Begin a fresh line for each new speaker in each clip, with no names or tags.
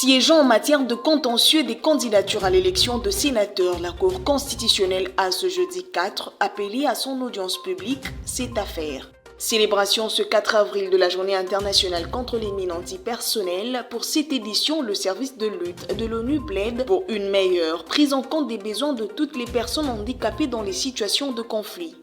Siégeant en matière de contentieux des candidatures à l'élection de sénateurs, la Cour constitutionnelle a ce jeudi 4 appelé à son audience publique cette affaire. Célébration ce 4 avril de la Journée internationale contre les mines antipersonnelles. Pour cette édition, le service de lutte de l'ONU plaide pour une meilleure prise en compte des besoins de toutes les personnes handicapées dans les situations de conflit.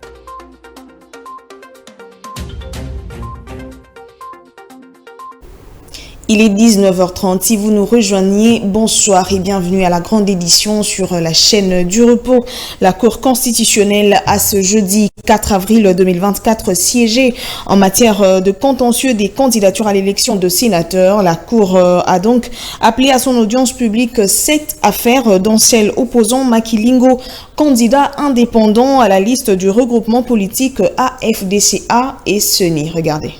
Il est 19h30, si vous nous rejoignez, bonsoir et bienvenue à la grande édition sur la chaîne du repos. La Cour constitutionnelle a ce jeudi 4 avril 2024 siégé en matière de contentieux des candidatures à l'élection de sénateurs. La Cour a donc appelé à son audience publique 7 affaires, dont celle opposant Makilingo, candidat indépendant à la liste du regroupement politique AFDCA et CENI. Regardez.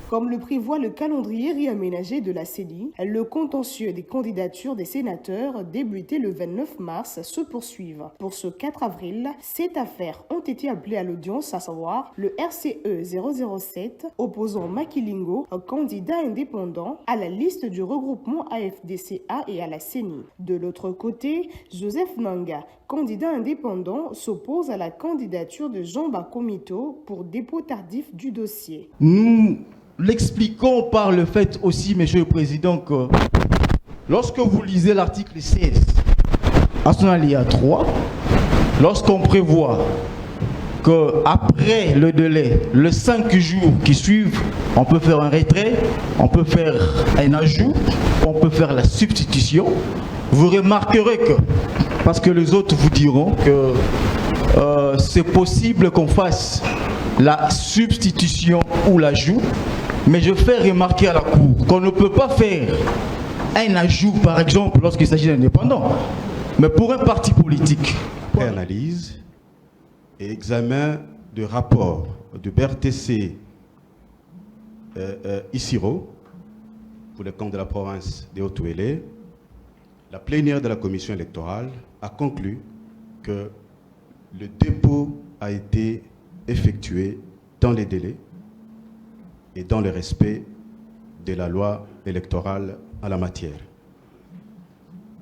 Comme le prévoit le calendrier réaménagé de la CENI, le contentieux des candidatures des sénateurs débuté le 29 mars se poursuivent. Pour ce 4 avril, 7 affaires ont été appelées à l'audience, à savoir le RCE 007 opposant Makilingo, candidat indépendant à la liste du regroupement AFDCA et à la CENI. De l'autre côté, Joseph Nanga, candidat indépendant, s'oppose à la candidature de Jean Bakomito pour dépôt tardif du dossier.
Nous l'expliquons par le fait aussi, Monsieur le Président, que lorsque vous lisez l'article 16, à son alinéa 3, lorsqu'on prévoit qu'après le délai, les 5 jours qui suivent, on peut faire un retrait, on peut faire un ajout, on peut faire la substitution, vous remarquerez que, parce que les autres vous diront que c'est possible qu'on fasse la substitution ou l'ajout, mais je fais remarquer à la Cour qu'on ne peut pas faire un ajout, par exemple, lorsqu'il s'agit d'indépendants, mais pour un parti politique.
Analyse et examen de rapport du BRTC Isiro pour le compte de la province des Hautes-Ouélé, la plénière de la commission électorale a conclu que le dépôt a été effectué dans les délais et dans le respect de la loi électorale en la matière.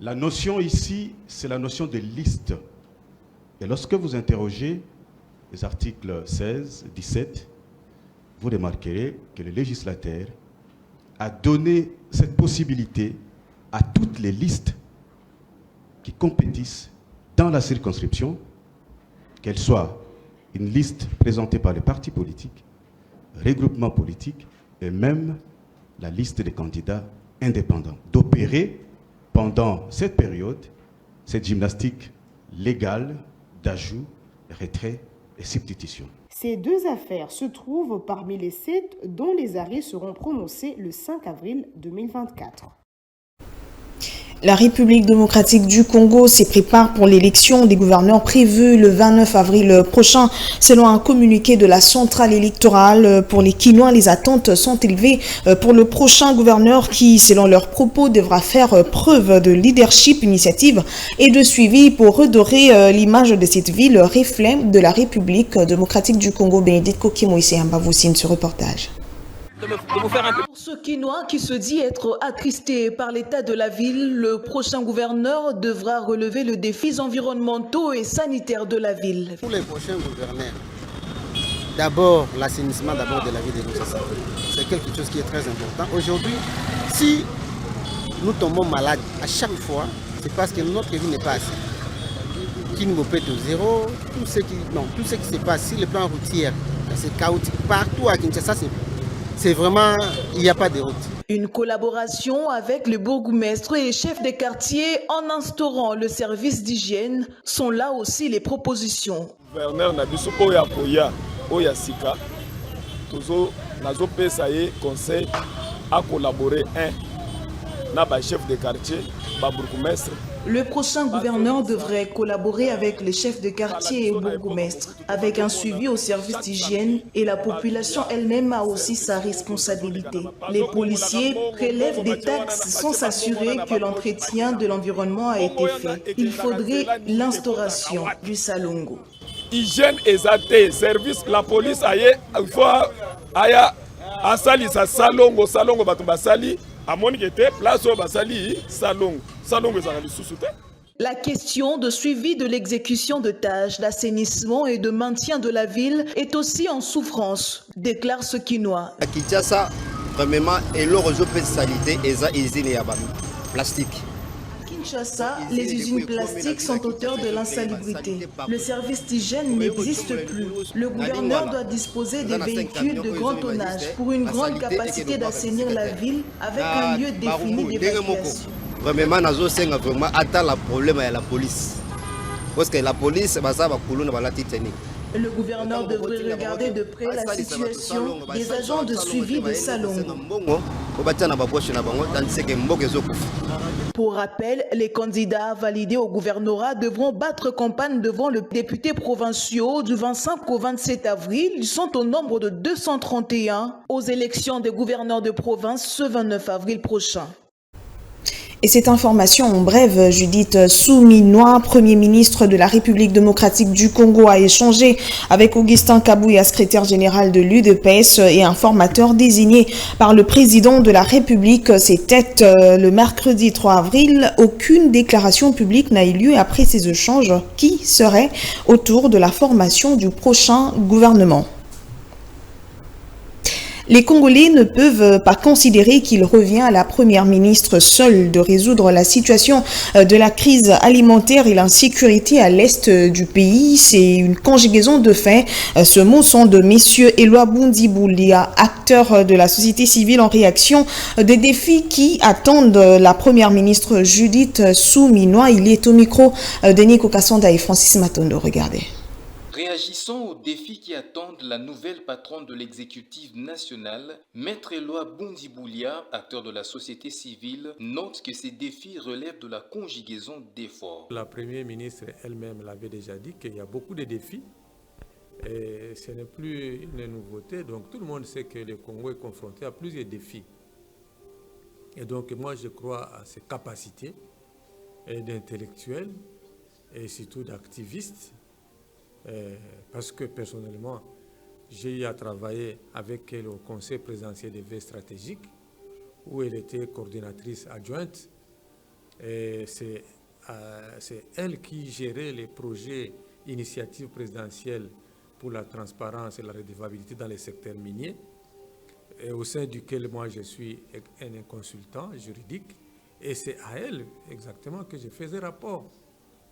La notion ici, c'est la notion de liste. Et lorsque vous interrogez les articles 16, 17, vous remarquerez que le législateur a donné cette possibilité à toutes les listes qui compétissent dans la circonscription, qu'elles soient une liste présentée par les partis politiques, regroupements politiques et même la liste des candidats indépendants, d'opérer pendant cette période cette gymnastique légale d'ajout, retrait et substitution.
Ces 2 affaires se trouvent parmi les 7 dont les arrêts seront prononcés le 5 avril 2024.
La République démocratique du Congo se prépare pour l'élection des gouverneurs prévue le 29 avril prochain. Selon un communiqué de la centrale électorale, pour les Kinois, les attentes sont élevées pour le prochain gouverneur qui, selon leurs propos, devra faire preuve de leadership, initiative et de suivi pour redorer l'image de cette ville, reflet de la République démocratique du Congo. Bénédicte Kokimoïse Ambavoussine, ce reportage.
Pour ce Kinois qui se dit être attristé par l'état de la ville, le prochain gouverneur devra relever les défis environnementaux et sanitaires de la ville.
Pour les prochains gouverneurs, d'abord l'assainissement de la ville de Kinshasa. C'est quelque chose qui est très important. Aujourd'hui, si nous tombons malades à chaque fois, c'est parce que notre ville n'est pas assez. Kingo est au zéro, tout ce qui se passe sur le plan routier, c'est chaotique. Partout à Kinshasa, c'est vraiment, il n'y a pas de route.
Une collaboration avec le bourgmestre et les chefs des quartiers en instaurant le service d'hygiène sont là aussi les propositions.
Gouverneur Nabiso Oya Koya, Oya Sika, Tozo Nazo Pesaye conseil à collaborer n'a chef de quartier, bourgmestre.
Le prochain gouverneur devrait collaborer avec les chefs de quartier et bourgmestres, avec un suivi au service d'hygiène, et la population elle-même a aussi sa responsabilité. Les policiers prélèvent des taxes sans s'assurer que l'entretien de l'environnement a été fait. Il faudrait l'instauration du salongo.
Hygiène exacte, service, la police il faut aya asali sa salongo batumba sali amoni kete place oyo basali salongo ezala lisusu te.
La question de suivi de l'exécution de tâches d'assainissement et de maintien de la ville est aussi en souffrance, déclare ce Quinois.
À Kinshasa, vraiment, et l'origine de salité et les usines plastique.
Kinshasa, les usines plastiques sont auteurs de l'insalubrité. Le service d'hygiène n'existe plus. Le gouverneur doit disposer des véhicules de grand tonnage pour une grande capacité d'assainir la ville avec un lieu défini d'évacuation.
Vraiment, vraiment, attend le problème à la police. Parce que la police,
le gouverneur devrait regarder de près la situation des agents de suivi de Salongo. Pour rappel, les candidats validés au gouvernorat devront battre campagne devant le député provinciaux du 25 au 27 avril. Ils sont au nombre de 231 aux élections des gouverneurs de province ce 29 avril prochain.
Et cette information en brève, Judith Suminwa, Premier ministre de la République démocratique du Congo, a échangé avec Augustin Kabouya, secrétaire général de l'UDPS et informateur désigné par le président de la République. C'était le mercredi 3 avril. Aucune déclaration publique n'a eu lieu après ces échanges qui seraient autour de la formation du prochain gouvernement. Les Congolais ne peuvent pas considérer qu'il revient à la première ministre seule de résoudre la situation de la crise alimentaire et l'insécurité à l'est du pays. C'est une conjugaison de faits. Ce mot sont de messieurs Eloi Bundiboulia, acteurs de la société civile en réaction des défis qui attendent la première ministre Judith Suminwa. Il est au micro de Nico Kassonda et Francis Matondo. Regardez.
Réagissant aux défis qui attendent la nouvelle patronne de l'exécutif national, Maître Eloi Bundiboulia, acteur de la société civile, note que ces défis relèvent de la conjugaison d'efforts.
La première ministre elle-même l'avait déjà dit qu'il y a beaucoup de défis et ce n'est plus une nouveauté. Donc tout le monde sait que le Congo est confronté à plusieurs défis. Et donc moi je crois à ses capacités d'intellectuels et surtout d'activistes. Parce que personnellement, j'ai eu à travailler avec elle au Conseil présidentiel des veilles stratégiques, où elle était coordinatrice adjointe. C'est elle qui gérait les projets initiatives présidentielles pour la transparence et la redevabilité dans les secteurs miniers, et au sein duquel moi je suis un consultant juridique. Et c'est à elle exactement que je faisais rapport.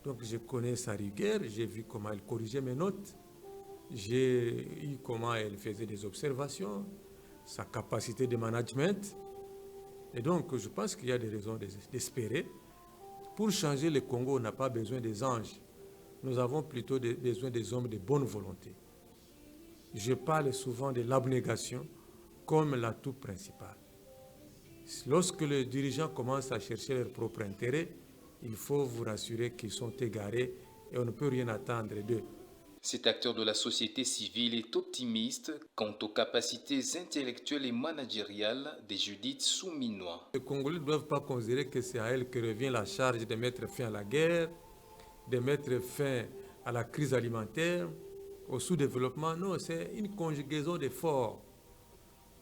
Donc je connais sa rigueur, j'ai vu comment elle corrigeait mes notes, j'ai vu comment elle faisait des observations, sa capacité de management. Et donc je pense qu'il y a des raisons d'espérer. Pour changer le Congo, on n'a pas besoin des anges. Nous avons plutôt besoin des hommes de bonne volonté. Je parle souvent de l'abnégation comme l'atout principal. Lorsque les dirigeants commencent à chercher leur propre intérêt, il faut vous rassurer qu'ils sont égarés et on ne peut rien attendre d'eux.
Cet acteur de la société civile est optimiste quant aux capacités intellectuelles et managériales de Judith Suminwa.
Les Congolais ne doivent pas considérer que c'est à elle que revient la charge de mettre fin à la guerre, de mettre fin à la crise alimentaire, au sous-développement. Non, c'est une conjugaison d'efforts.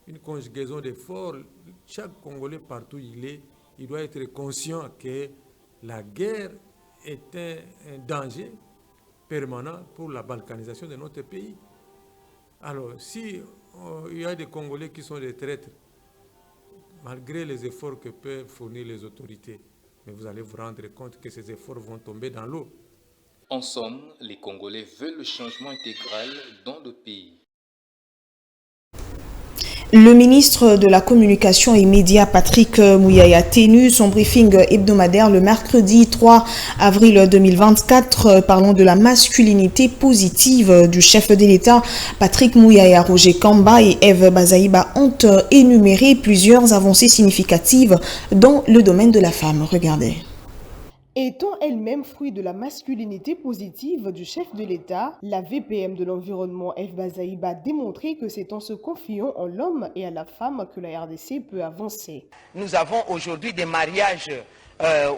Une conjugaison d'efforts. Chaque Congolais, partout où il est, il doit être conscient que la guerre est un danger permanent pour la balkanisation de notre pays. Alors, si il y a des Congolais qui sont des traîtres, malgré les efforts que peuvent fournir les autorités, mais vous allez vous rendre compte que ces efforts vont tomber dans l'eau.
En somme, les Congolais veulent le changement intégral dans le pays.
Le ministre de la Communication et Médias, Patrick Muyaya, a tenu son briefing hebdomadaire le mercredi 3 avril 2024, parlant de la masculinité positive du chef de l'État. Patrick Muyaya, Roger Kamba et Eve Bazaïba ont énuméré plusieurs avancées significatives dans le domaine de la femme. Regardez.
Étant elle-même fruit de la masculinité positive du chef de l'État, la VPM de l'environnement Eve Bazaïba a démontré que c'est en se confiant en l'homme et à la femme que la RDC peut avancer.
Nous avons aujourd'hui des mariages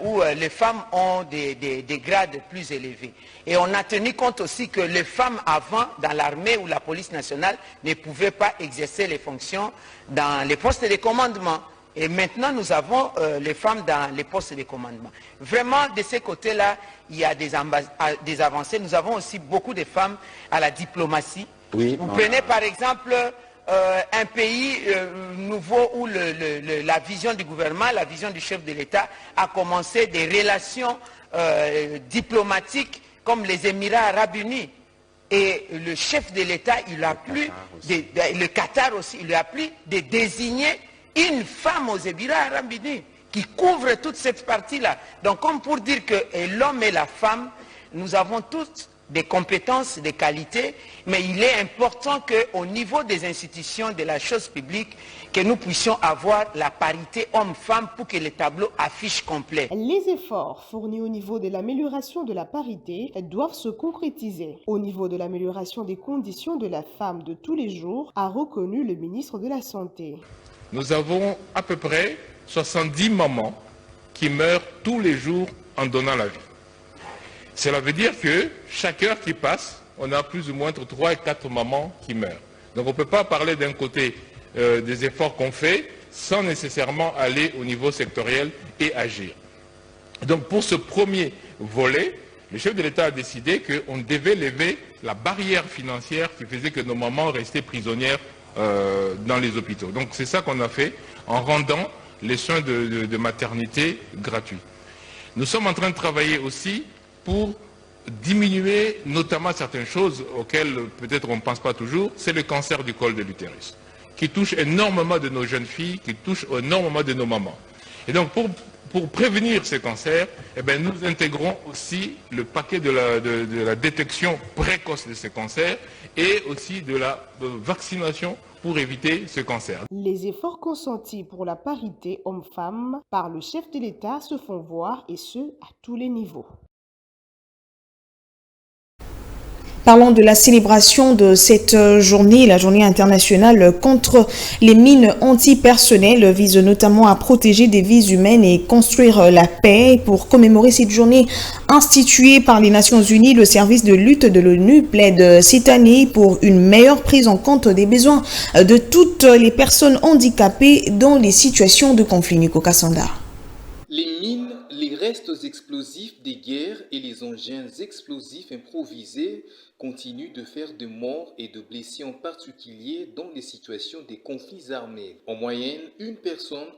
où les femmes ont des grades plus élevés. Et on a tenu compte aussi que les femmes avant, dans l'armée ou la police nationale, ne pouvaient pas exercer les fonctions dans les postes de commandement. Et maintenant, nous avons les femmes dans les postes de commandement. Vraiment, de ces côtés-là, il y a des avancées. Nous avons aussi beaucoup de femmes à la diplomatie. Oui. Vous prenez par exemple un pays nouveau où la vision du gouvernement, la vision du chef de l'État a commencé des relations diplomatiques comme les Émirats arabes unis. Et le chef de l'État, il a plu, le Qatar aussi, il lui a plu de désigner une femme aux Émirats arabes unis qui couvre toute cette partie-là. Donc comme pour dire que l'homme et la femme, nous avons toutes des compétences, des qualités, mais il est important qu'au niveau des institutions de la chose publique, que nous puissions avoir la parité homme-femme pour que le tableau affiche complet.
Les efforts fournis au niveau de l'amélioration de la parité doivent se concrétiser. Au niveau de l'amélioration des conditions de la femme de tous les jours, a reconnu le ministre de la Santé.
Nous avons à peu près 70 mamans qui meurent tous les jours en donnant la vie. Cela veut dire que chaque heure qui passe, on a plus ou moins entre 3 et 4 mamans qui meurent. Donc on ne peut pas parler d'un côté des efforts qu'on fait sans nécessairement aller au niveau sectoriel et agir. Donc pour ce premier volet, le chef de l'État a décidé qu'on devait lever la barrière financière qui faisait que nos mamans restaient prisonnières dans les hôpitaux. Donc c'est ça qu'on a fait en rendant les soins de maternité gratuits. Nous sommes en train de travailler aussi pour diminuer notamment certaines choses auxquelles peut-être on ne pense pas toujours, c'est le cancer du col de l'utérus, qui touche énormément de nos jeunes filles, qui touche énormément de nos mamans. Et donc pour prévenir ces cancers, eh bien, nous intégrons aussi le paquet de la détection précoce de ces cancers et aussi de la vaccination pour éviter ce cancer.
Les efforts consentis pour la parité homme-femme par le chef de l'État se font voir, et ce, à tous les niveaux.
Parlons de la célébration de cette journée. La journée internationale contre les mines antipersonnelles vise notamment à protéger des vies humaines et construire la paix. Pour commémorer cette journée instituée par les Nations Unies, le service de lutte de l'ONU plaide cette année pour une meilleure prise en compte des besoins de toutes les personnes handicapées dans les situations de conflit. Nico Kassanda.
Les mines, les restes explosifs des guerres et les engins explosifs improvisés continuent de faire de morts et de blessés en particulier dans les situations des conflits armés. En moyenne, une personne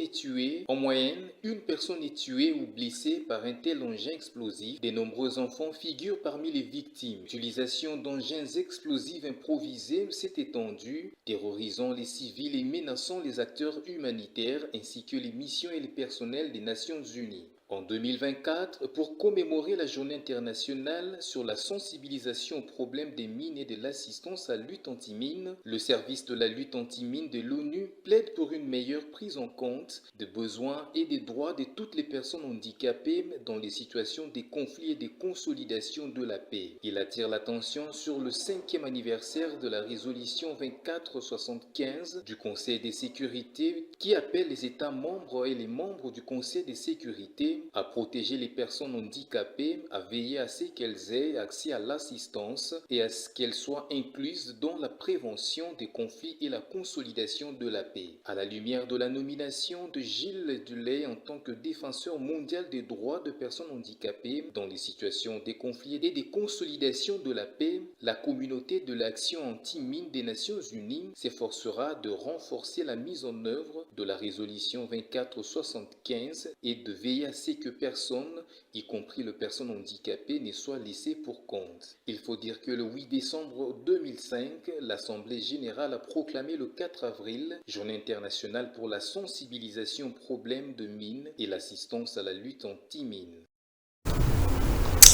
est tuée. En moyenne, une personne est tuée ou blessée par un tel engin explosif. De nombreux enfants figurent parmi les victimes. L'utilisation d'engins explosifs improvisés s'est étendue, terrorisant les civils et menaçant les acteurs humanitaires ainsi que les missions et les personnels des Nations Unies. En 2024, pour commémorer la journée internationale sur la sensibilisation au problème des mines et de l'assistance à la lutte anti-mines, le service de la lutte anti-mines de l'ONU plaide pour une meilleure prise en compte des besoins et des droits de toutes les personnes handicapées dans les situations des conflits et des consolidations de la paix. Il attire l'attention sur le 5e anniversaire de la résolution 2475 du Conseil de sécurité qui appelle les États membres et les membres du Conseil de sécurité à protéger les personnes handicapées, à veiller à ce qu'elles aient accès à l'assistance et à ce qu'elles soient incluses dans la prévention des conflits et la consolidation de la paix. À la lumière de la nomination de Gilles Delay en tant que défenseur mondial des droits de personnes handicapées dans les situations des conflits et des consolidations de la paix, la communauté de l'action anti-mine des Nations Unies s'efforcera de renforcer la mise en œuvre de la résolution 2475 et de veiller à ce que personne, y compris les personnes handicapées, ne soit laissées pour compte. Il faut dire que le 8 décembre 2005, l'Assemblée générale a proclamé le 4 avril, Journée internationale pour la sensibilisation aux problèmes de mines et l'assistance à la lutte anti-mines.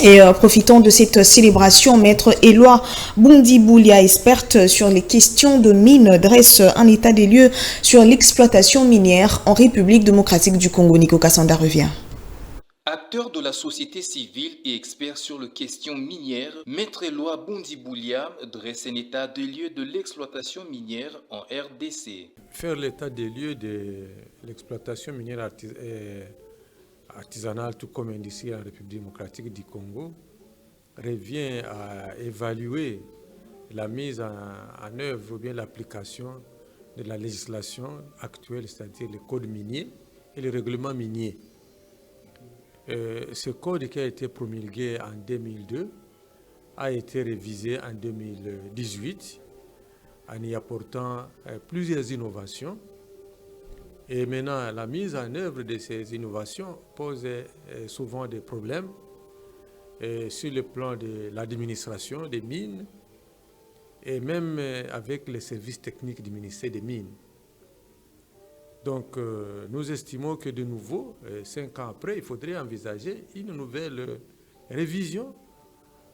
Et profitant de cette célébration, Maître Éloi Bundiboulia, experte sur les questions de mines, dresse un état des lieux sur l'exploitation minière en République démocratique du Congo. Nico Kassanda revient.
Acteur de la société civile et expert sur les questions minières, Maître Éloi Bundiboulia dresse un état des lieux de l'exploitation minière en RDC.
Faire l'état des lieux de l'exploitation minière artisanale, tout comme ici en République démocratique du Congo, revient à évaluer la mise en œuvre ou bien l'application de la législation actuelle, c'est-à-dire le code minier et le règlement minier. Ce code qui a été promulgué en 2002 a été révisé en 2018 en y apportant plusieurs innovations. Et maintenant, la mise en œuvre de ces innovations pose souvent des problèmes sur le plan de l'administration des mines et même avec les services techniques du ministère des Mines. Donc, nous estimons que de nouveau, 5 ans après, il faudrait envisager une nouvelle révision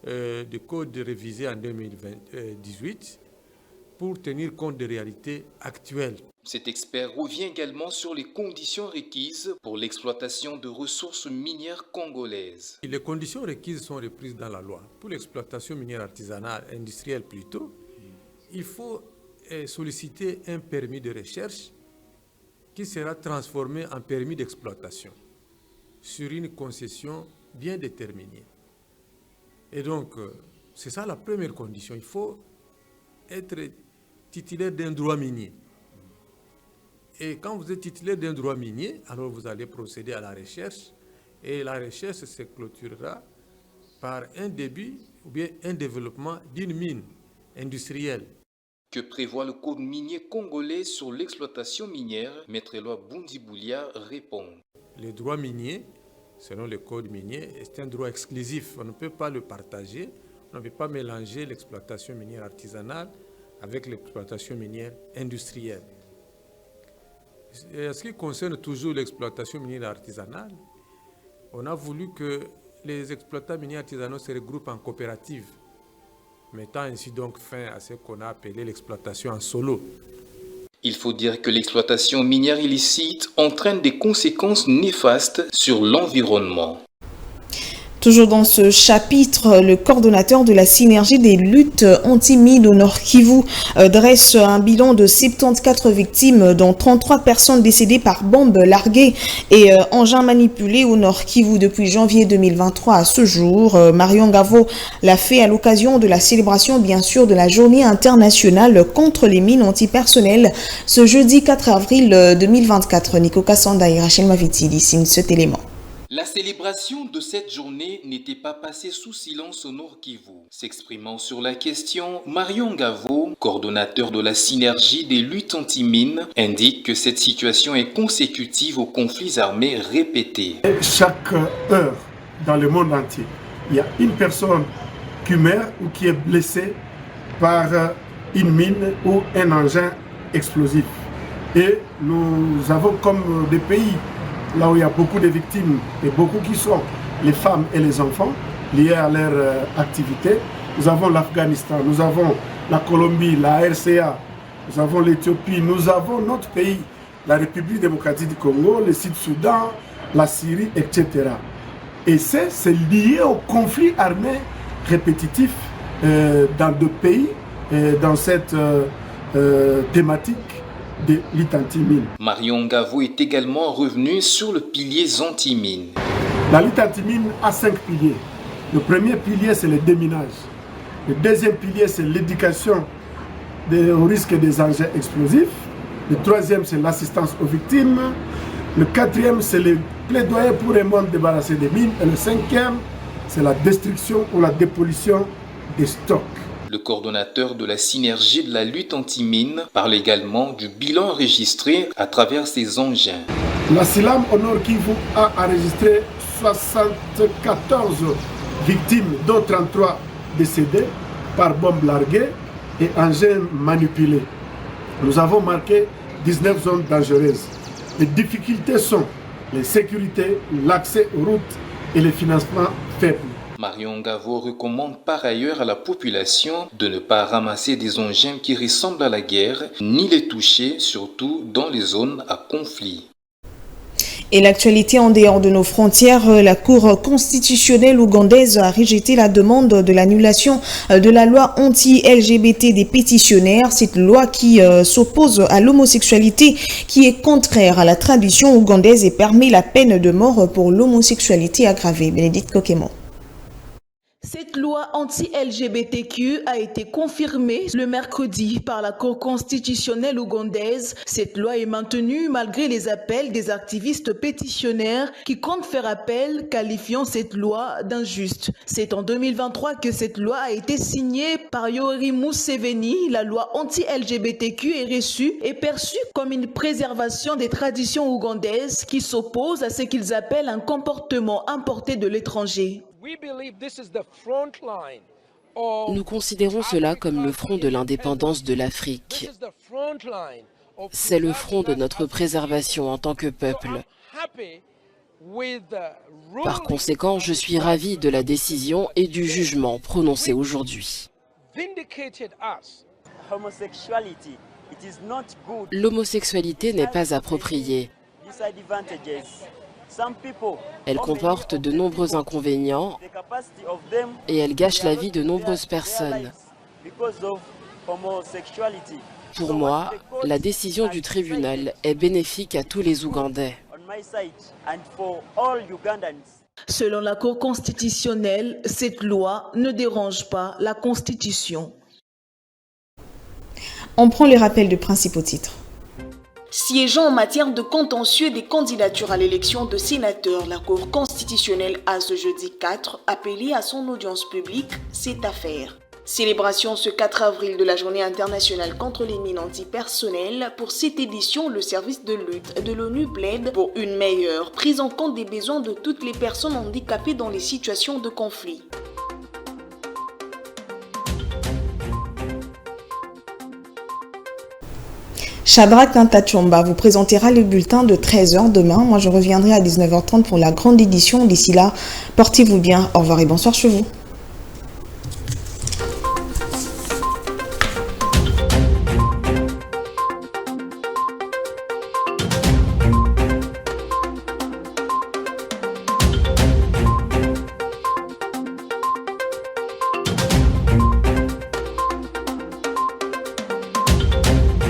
du code révisé en 2018 pour tenir compte des réalités actuelles.
Cet expert revient également sur les conditions requises pour l'exploitation de ressources minières congolaises.
Les conditions requises sont reprises dans la loi. Pour l'exploitation minière artisanale, industrielle plutôt, il faut solliciter un permis de recherche qui sera transformé en permis d'exploitation sur une concession bien déterminée. Et donc, c'est ça la première condition. Il faut être titulaire d'un droit minier. Et quand vous êtes titulaire d'un droit minier, alors vous allez procéder à la recherche et la recherche se clôturera par un début ou bien un développement d'une mine industrielle.
Que prévoit le code minier congolais sur l'exploitation minière? Maître Éloi Bundiboulia répond.
Le droit minier, selon le code minier, c'est un droit exclusif. On ne peut pas le partager, on ne peut pas mélanger l'exploitation minière artisanale avec l'exploitation minière industrielle. Et en ce qui concerne toujours l'exploitation minière artisanale, on a voulu que les exploitants miniers artisanaux se regroupent en coopératives, mettant ainsi donc fin à ce qu'on a appelé l'exploitation en solo.
Il faut dire que l'exploitation minière illicite entraîne des conséquences néfastes sur l'environnement.
Toujours dans ce chapitre, le coordonnateur de la synergie des luttes anti-mines au Nord Kivu dresse un bilan de 74 victimes, dont 33 personnes décédées par bombes larguées et engins manipulés au Nord Kivu depuis janvier 2023 à ce jour. Marion Gavo l'a fait à l'occasion de la célébration, bien sûr, de la journée internationale contre les mines antipersonnelles ce jeudi 4 avril 2024. Nico Kassanda et Rachel Maviti signent cet élément.
La célébration de cette journée n'était pas passée sous silence au Nord Kivu. S'exprimant sur la question, Marion Gavo, coordonnateur de la synergie des luttes anti-mines, indique que cette situation est consécutive aux conflits armés répétés.
Chaque heure dans le monde entier, il y a une personne qui meurt ou qui est blessée par une mine ou un engin explosif. Et nous avons comme des pays là où il y a beaucoup de victimes et beaucoup qui sont les femmes et les enfants liés à leur activité. Nous avons l'Afghanistan, nous avons la Colombie, la RCA, nous avons l'Éthiopie, nous avons notre pays, la République démocratique du Congo, le Sud-Soudan, la Syrie, etc. Et c'est lié au conflit armé répétitif dans deux pays, dans cette thématique de lutte anti-mine.
Marion Gavo est également revenue sur le pilier anti-mine.
La lutte anti-mine a 5 piliers. Le premier pilier, c'est le déminage. Le deuxième pilier, c'est l'éducation au risque des engins explosifs. Le troisième, c'est l'assistance aux victimes. Le quatrième, c'est le plaidoyer pour un monde débarrassé des mines. Et le cinquième, c'est la destruction ou la dépollution des stocks.
Le coordonnateur de la synergie de la lutte anti-mine parle également du bilan enregistré à travers ces engins.
La SILAM au Nord Kivu a enregistré 74 victimes, dont 33 décédées par bombes larguées et engins manipulés. Nous avons marqué 19 zones dangereuses. Les difficultés sont les sécurités, l'accès aux routes et les financements faibles.
Marion Gavo recommande par ailleurs à la population de ne pas ramasser des engins qui ressemblent à la guerre, ni les toucher, surtout dans les zones à conflit.
Et l'actualité en dehors de nos frontières, la Cour constitutionnelle ougandaise a rejeté la demande de l'annulation de la loi anti-LGBT des pétitionnaires. Cette loi qui s'oppose à l'homosexualité, qui est contraire à la tradition ougandaise et permet la peine de mort pour l'homosexualité aggravée. Bénédicte Kokemo.
Cette loi anti-LGBTQ a été confirmée le mercredi par la Cour constitutionnelle ougandaise. Cette loi est maintenue malgré les appels des activistes pétitionnaires qui comptent faire appel, qualifiant cette loi d'injuste. C'est en 2023 que cette loi a été signée par Yoweri Museveni. La loi anti-LGBTQ est reçue et perçue comme une préservation des traditions ougandaises qui s'opposent à ce qu'ils appellent un comportement importé de l'étranger.
Nous considérons cela comme le front de l'indépendance de l'Afrique. C'est le front de notre préservation en tant que peuple. Par conséquent, je suis ravi de la décision et du jugement prononcé aujourd'hui. L'homosexualité n'est pas appropriée. Elle comporte de nombreux inconvénients et elle gâche la vie de nombreuses personnes. Pour moi, la décision du tribunal est bénéfique à tous les Ougandais.
Selon la Cour constitutionnelle, cette loi ne dérange pas la Constitution.
On prend les rappels de principaux titres.
Siégeant en matière de contentieux des candidatures à l'élection de sénateurs, la Cour constitutionnelle a ce jeudi 4 appelé à son audience publique cette affaire. Célébration ce 4 avril de la Journée internationale contre les mines antipersonnelles. Pour cette édition, le service de lutte de l'ONU plaide pour une meilleure prise en compte des besoins de toutes les personnes handicapées dans les situations de conflit.
Shadrach Ntachomba vous présentera le bulletin de 13h demain. Moi, je reviendrai à 19h30 pour la grande édition. D'ici là, portez-vous bien. Au revoir et bonsoir chez vous.